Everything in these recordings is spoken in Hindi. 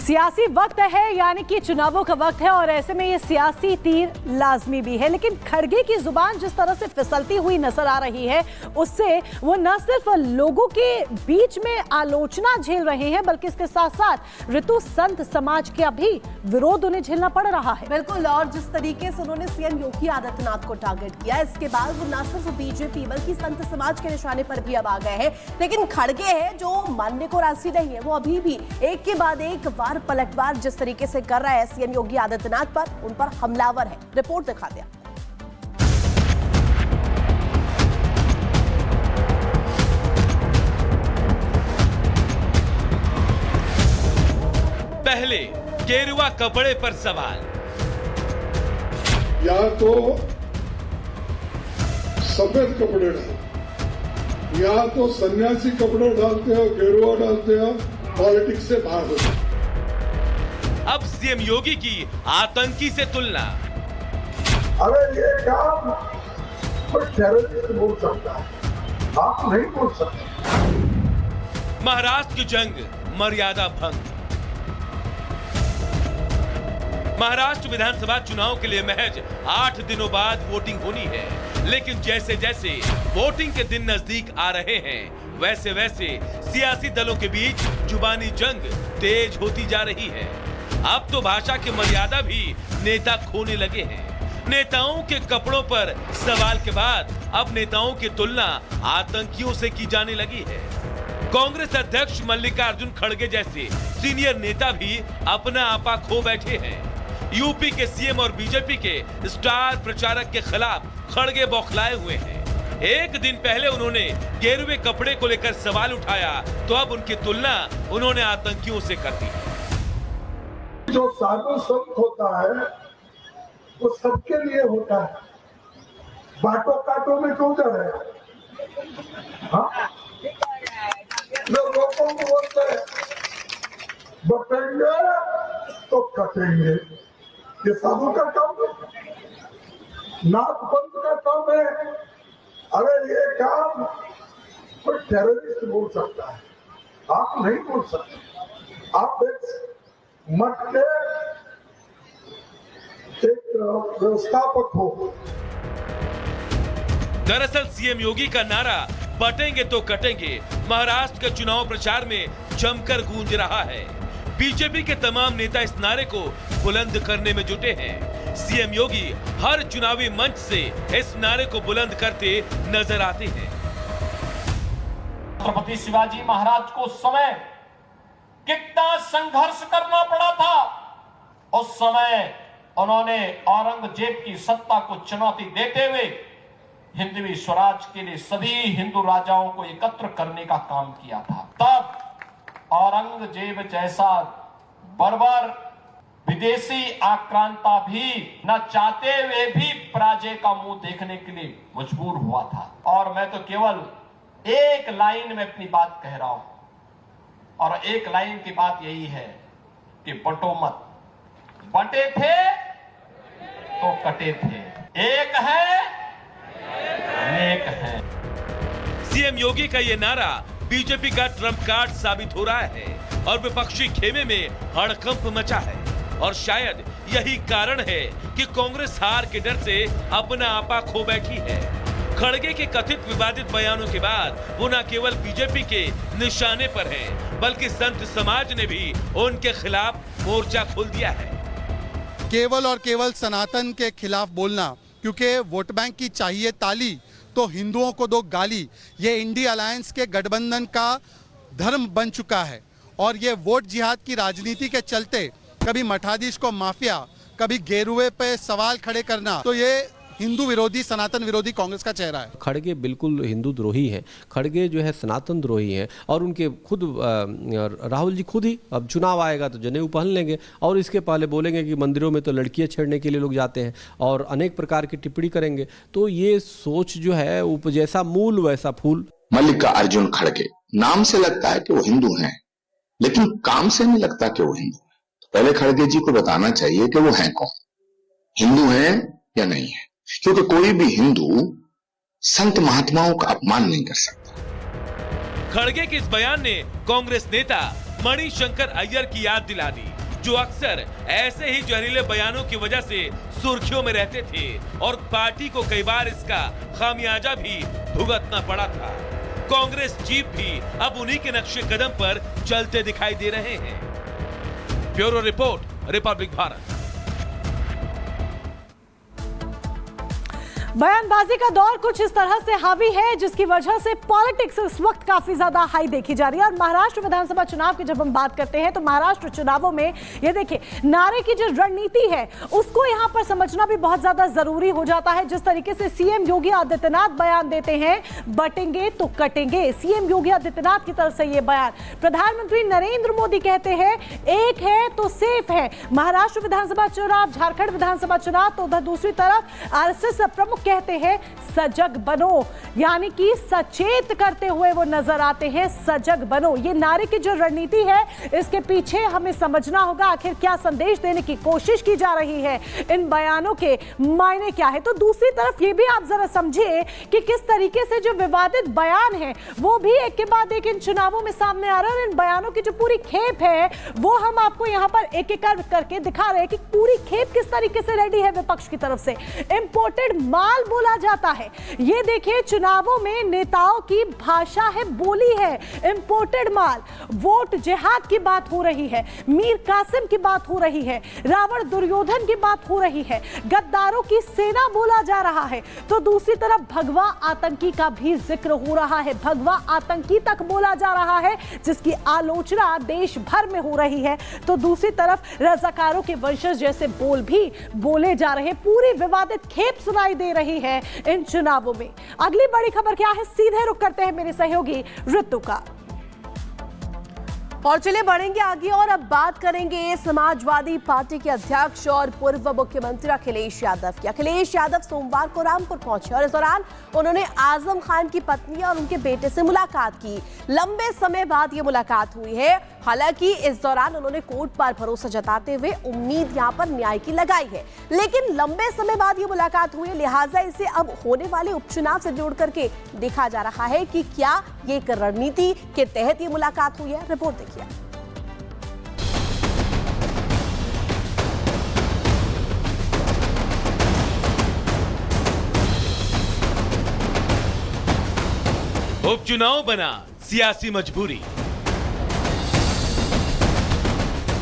सियासी वक्त है, यानी कि चुनावों का वक्त है और ऐसे में ये सियासी तीर लाजमी भी है। लेकिन खड़गे की जुबान जिस तरह से फिसलती हुई नजर आ रही है, उससे वो न सिर्फ लोगों के बीच में आलोचना झेल रहे हैं, बल्कि इसके साथ साथ ऋतु संत समाज का भी विरोध उन्हें झेलना पड़ रहा है। बिल्कुल, और जिस तरीके से उन्होंने सीएम योगी आदित्यनाथ को टारगेट किया, इसके बाद वो न सिर्फ बीजेपी बल्कि संत समाज के निशाने पर भी अब आ गए हैं। लेकिन खड़गे है जो मानने को राजी नहीं है, वो अभी भी एक के बाद एक वार पलटवार जिस तरीके से कर रहा है सीएम योगी आदित्यनाथ पर, उन पर हमलावर है। रिपोर्ट दिखा दिया। पहले गेरुआ कपड़े पर सवाल, या तो सफेद कपड़े डाल, या तो सन्यासी कपड़े डालते हो, गेरुआ डालते हो, पॉलिटिक्स से बाहर हो जाए। अब सीएम योगी की आतंकी से तुलना। अगर ये काम कोई टेररिस्ट बोल सकता है, आप नहीं बोल सकते। महाराष्ट्र की जंग, मर्यादा भंग। महाराष्ट्र विधानसभा चुनाव के लिए महज 8 दिनों बाद वोटिंग होनी है, लेकिन जैसे जैसे वोटिंग के दिन नजदीक आ रहे हैं, वैसे वैसे सियासी दलों के बीच जुबानी जंग तेज होती जा रही है। अब तो भाषा की मर्यादा भी नेता खोने लगे हैं। नेताओं के कपड़ों पर सवाल के बाद अब नेताओं की तुलना आतंकियों से की जाने लगी है। कांग्रेस अध्यक्ष मल्लिकार्जुन खड़गे जैसे सीनियर नेता भी अपना आपा खो बैठे हैं। यूपी के सीएम और बीजेपी के स्टार प्रचारक के खिलाफ खड़गे बौखलाए हुए हैं। एक दिन पहले उन्होंने गेरुए कपड़े को लेकर सवाल उठाया, तो अब उनकी तुलना उन्होंने आतंकियों से कर दी। जो साधु संत होता है वो सबके लिए होता है, बाटो काटो में क्यों जा रहे हैं? हाँ? लोगों को बोलते हैं बटेंगे तो कटेंगे, ये साधु का काम है, नाथ पंथ का काम है। अगर ये काम कोई टेररिस्ट बोल सकता है, आप नहीं बोल सकते। आप एक मठ के एक व्यवस्थापक हो। दरअसल सीएम योगी का नारा बटेंगे तो कटेंगे महाराष्ट्र के चुनाव प्रचार में जमकर गूंज रहा है। बीजेपी के तमाम नेता इस नारे को बुलंद करने में जुटे हैं। सीएम योगी हर चुनावी मंच से इस नारे को बुलंद करते नजर आते हैं। छत्रपति शिवाजी महाराज को समय कितना संघर्ष करना पड़ा था। उस समय उन्होंने औरंगजेब की सत्ता को चुनौती देते हुए हिंदवी स्वराज के लिए सभी हिंदू राजाओं को एकत्र करने का काम किया था। तब औरंगजेब जैसा बर्बर विदेशी आक्रांता भी न चाहते हुए भी पराजय का मुंह देखने के लिए मजबूर हुआ था। और मैं तो केवल एक लाइन में अपनी बात कह रहा हूं, और एक लाइन की बात यही है कि बटो मत, बटे थे तो कटे थे, एक है नेक है। सीएम योगी का ये नारा बीजेपी का ट्रम्प कार्ड साबित हो रहा है और विपक्षी खेमे में हड़कंप मचा है। और शायद यही कारण है कि कांग्रेस हार के डर से अपना आपा खो बैठी है। खड़गे के कथित विवादित बयानों के बाद वो न केवल बीजेपी के निशाने पर हैं, बल्कि संत समाज ने भी उनके खिलाफ मोर्चा खोल दिया है। केवल और केवल सनातन के खिलाफ बोलना, क्योंकि वोट बैंक की चाहिए ताली तो हिंदुओं को दो गाली, ये इंडिया अलायंस के गठबंधन का धर्म बन चुका है। और ये वोट जिहाद की राजनीति के चलते कभी मठाधीश को माफिया, कभी गेरुए पे सवाल खड़े करना, तो ये हिंदू विरोधी, सनातन विरोधी कांग्रेस का चेहरा है। खड़गे बिल्कुल हिंदू द्रोही हैं। खड़गे जो है सनातन द्रोही हैं और उनके खुद राहुल जी खुद ही अब चुनाव आएगा तो जनेऊ पहन लेंगे और इसके पहले बोलेंगे कि मंदिरों में तो लड़कियां छेड़ने के लिए लोग जाते हैं और अनेक प्रकार की टिप्पणी करेंगे। तो ये सोच जो है जैसा मूल वैसा फूल। मल्लिकार्जुन खड़गे नाम से लगता है कि वो हिंदू हैं, लेकिन काम से नहीं लगता कि वो हिंदू। पहले खड़गे जी को बताना चाहिए कि वो हैं कौन, हिंदू हैं या नहीं है, क्योंकि कोई भी हिंदू संत महात्माओं का अपमान नहीं कर सकता। खड़गे के इस बयान ने कांग्रेस नेता मणिशंकर अय्यर की याद दिला दी, जो अक्सर ऐसे ही जहरीले बयानों की वजह से सुर्खियों में रहते थे और पार्टी को कई बार इसका खामियाजा भी भुगतना पड़ा था। कांग्रेस चीफ भी अब उन्हीं के नक्शे कदम पर चलते दिखाई दे रहे हैं। Bureau report, Republic Bharat. बयानबाजी का दौर कुछ इस तरह से हावी है जिसकी वजह से पॉलिटिक्स इस वक्त काफी ज्यादा हाई देखी जा रही है। और महाराष्ट्र विधानसभा चुनाव की जब हम बात करते हैं तो महाराष्ट्र चुनावों में ये देखिए नारे की जो रणनीति है उसको यहां पर समझना भी बहुत ज्यादा जरूरी हो जाता है। जिस तरीके से सीएम योगी आदित्यनाथ बयान देते हैं, बटेंगे तो कटेंगे, सीएम योगी आदित्यनाथ की तरफ से ये बयान। प्रधानमंत्री नरेंद्र मोदी कहते हैं एक है तो सेफ है। महाराष्ट्र विधानसभा चुनाव, झारखंड विधानसभा चुनाव, तो उधर दूसरी तरफ आरएसएस प्रमुख कहते हैं सजग बनो, यानी कि सचेत करते हुए वो नजर आते हैं, सजग बनो। ये नारे की जो रणनीति है इसके पीछे हमें समझना होगा आखिर क्या संदेश देने की कोशिश की जा रही है, इन बयानों के मायने क्या है। तो दूसरी तरफ ये भी आप जरा समझिए कि किस तरीके से जो विवादित बयान है वो भी एक के बाद एक इन चुनावों में सामने आ रहा है। और इन बयानों की जो पूरी खेप है वो हम आपको यहाँ पर एक एक करके दिखा रहे हैं कि पूरी खेप किस तरीके से रेडी है विपक्ष की तरफ से। इंपोर्टेड माल बोला जाता है, ये देखिए चुनावों में नेताओं की भाषा है, बोली है इंपोर्टेड माल। वोट जिहाद की बात हो रही है, मीर कासिम की बात हो रही है, रावण दुर्योधन की बात हो रही है, गद्दारों की सेना बोला जा रहा है। तो दूसरी तरफ भगवा आतंकी का भी जिक्र हो रहा है, भगवा आतंकी तक बोला जा रहा है जिसकी आलोचना देश भर में हो रही है। तो दूसरी तरफ रजाकारों के वंशज जैसे बोल भी बोले जा रहे, पूरी विवादित खेप सुनाई दे रही है इन चुनावों में। अगली बड़ी खबर क्या है, सीधे रुख करते हैं मेरे सहयोगी ऋतु का। और चलिए बढ़ेंगे आगे और अब बात करेंगे समाजवादी पार्टी के अध्यक्ष और पूर्व मुख्यमंत्री अखिलेश यादव की। अखिलेश यादव सोमवार को रामपुर पहुंचे और इस दौरान उन्होंने आजम खान की पत्नी और उनके बेटे से मुलाकात की। लंबे समय बाद ये मुलाकात हुई है। हालांकि इस दौरान उन्होंने कोर्ट पर भरोसा जताते हुए उम्मीद यहां पर न्याय की लगाई है, लेकिन लंबे समय बाद ये मुलाकात हुई है, लिहाजा इसे अब होने वाले उपचुनाव से जोड़ करके देखा जा रहा है कि क्या ये एक रणनीति के तहत ये मुलाकात हुई है। रिपोर्ट देखिए। उपचुनाव बना सियासी मजबूरी।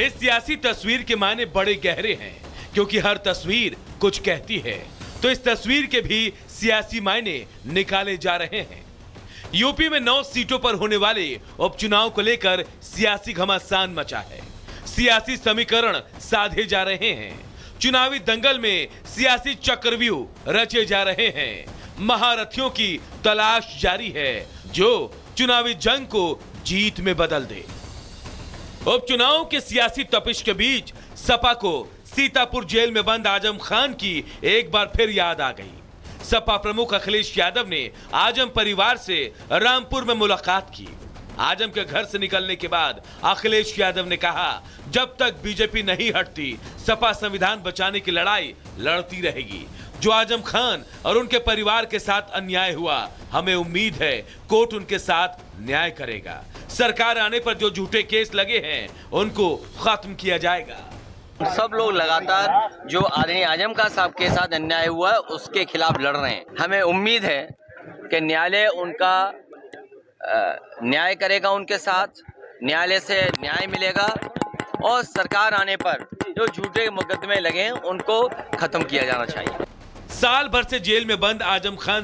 इस सियासी तस्वीर के मायने बड़े गहरे हैं क्योंकि हर तस्वीर कुछ कहती है। तो इस तस्वीर के भी सियासी मायने निकाले जा रहे हैं। यूपी में 9 सीटों पर होने वाले उपचुनाव को लेकर सियासी घमासान मचा है। सियासी समीकरण साधे जा रहे हैं। चुनावी दंगल में सियासी चक्रव्यूह रचे जा रहे हैं। महारथियों की तलाश जारी है जो चुनावी जंग को जीत में बदल दे। उपचुनाव के सियासी तपिश के बीच सपा को सीतापुर जेल में बंद आजम खान की एक बार फिर याद आ गई। सपा प्रमुख अखिलेश यादव ने आजम परिवार से रामपुर में मुलाकात की। आजम के घर से निकलने के बाद अखिलेश यादव ने कहा, जब तक बीजेपी नहीं हटती सपा संविधान बचाने की लड़ाई लड़ती रहेगी। जो आजम खान और उनके परिवार के साथ अन्याय हुआ, हमें उम्मीद है कोर्ट उनके साथ न्याय करेगा। सरकार आने पर जो झूठे केस लगे हैं उनको खत्म किया जाएगा। सब लोग लगातार जो आदरणीय आजम खान साहब के साथ अन्याय हुआ है उसके खिलाफ लड़ रहे हैं। हमें उम्मीद है कि न्यायालय उनका न्याय करेगा, उनके साथ न्यायालय से न्याय मिलेगा और सरकार आने पर जो झूठे मुकदमे लगे हैं उनको खत्म किया जाना चाहिए। साल भर से जेल में बंद आजम खान